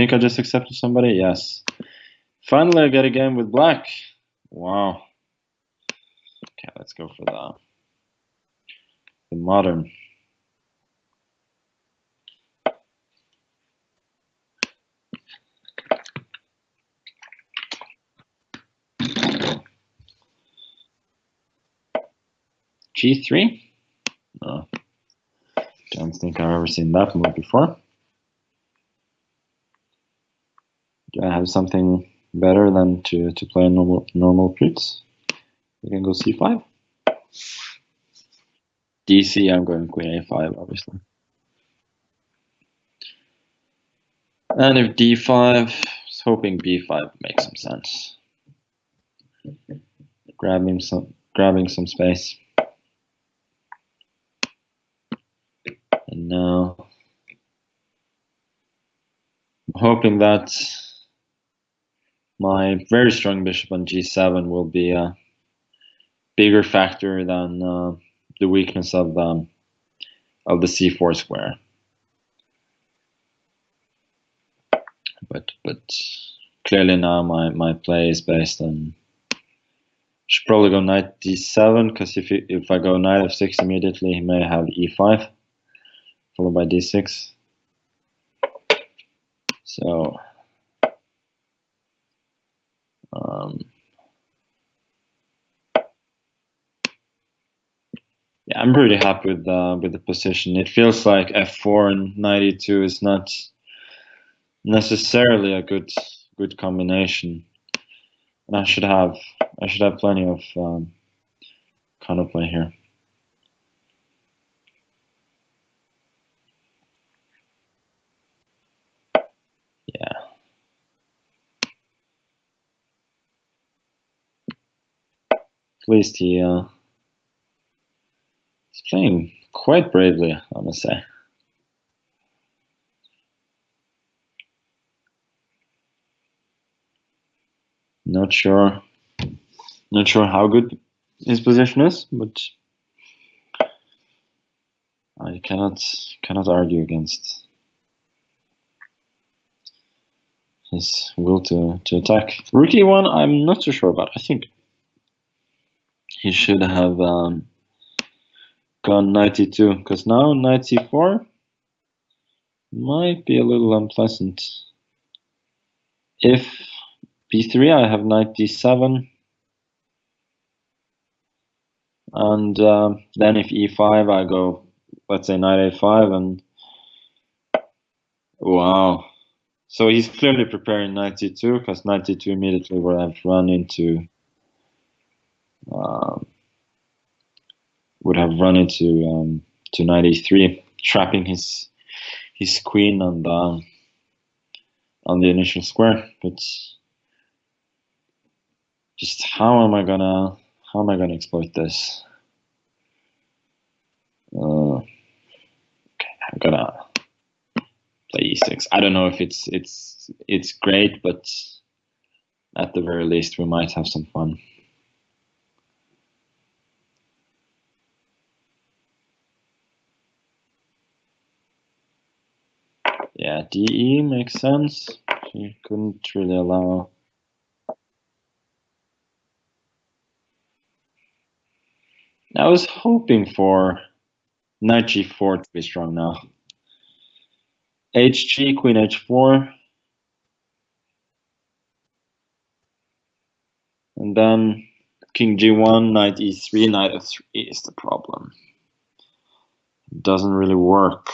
think I just accepted somebody? Yes. Finally, I get a game with black. Wow. Okay, let's go for the modern. G3? No. Don't think I've ever seen that move before. Do I have something better than to play normal Blitz? We can go C5. DC, I'm going Queen A5, obviously. And if D5, I was hoping B5 makes some sense. Grabbing some space. And now I'm hoping that my very strong bishop on G7 will be a bigger factor than the weakness of the C4 square. But clearly now my play is based on. Should probably go knight D7 because if I go knight F6 immediately, he may have E5 followed by D6. So yeah, I'm pretty happy with the position. It feels like F4 and knight E2 is not necessarily a good combination. And I should have plenty of counterplay here. Yeah. At least he's playing quite bravely, I must say. Not sure how good his position is, but I cannot argue against his will to attack. Rook E1, I'm not so sure about. I think he should have gone knight E2, because now knight C4 might be a little unpleasant. If B3, I have knight D7. And then if E5, I go, let's say knight A5, and wow. So he's clearly preparing knight D2, because knight D2 immediately would have run into to knight E3, trapping his queen on the initial square. But just how am I gonna exploit this? Okay, I'm gonna play E6. I don't know if it's great, but at the very least we might have some fun. Yeah, DE makes sense. He couldn't really allow. I was hoping for knight G4 to be strong now. HG, queen H4. And then king G1, knight E3, knight F3 is the problem. It doesn't really work.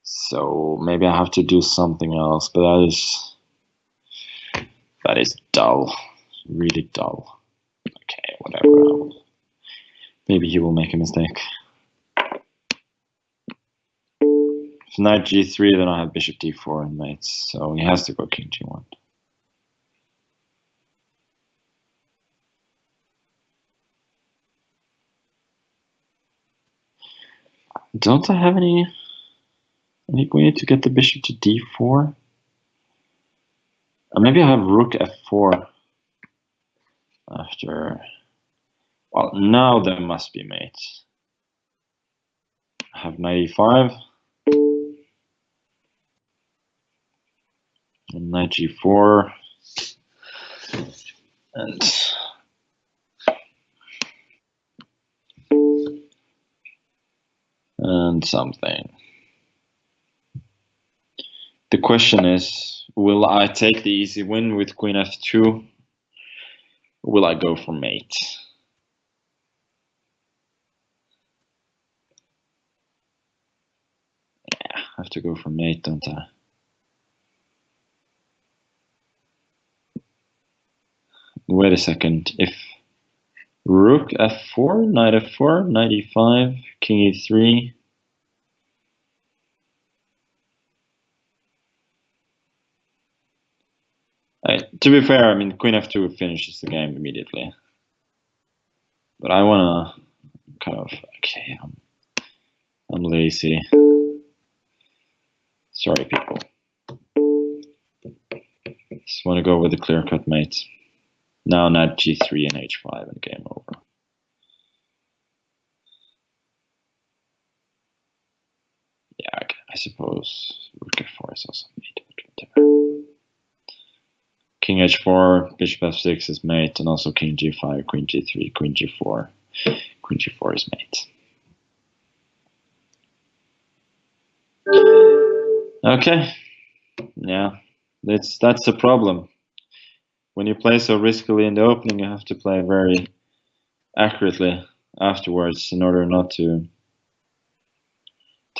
So maybe I have to do something else, but that is dull, really dull. Okay, whatever. Maybe he will make a mistake. If knight G3, then I have bishop D4 and mates, so he has to go king G1. Don't I have any way to get the bishop to D4? Maybe I have rook F4 after. Well, now there must be mates. have 95. And knight g4. And something. The question is, will I take the easy win with queen f2? Or will I go for mate? Yeah, I have to go for mate, don't I? Wait a second. If rook f4, knight f4, knight e5, king e3. To be fair, I mean, queen f2 finishes the game immediately. But I want to kind of, okay, I'm lazy. Sorry, people. Just want to go with a clear-cut mate. Now knight g3 and h5 and game over. Yeah, I suppose rook f4 is also mate. King h4, bishop f6 is mate, and also king g5, queen g3, queen g4. Queen g4 is mate. Okay, yeah, that's the problem. When you play so riskily in the opening, you have to play very accurately afterwards in order not to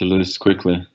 lose quickly.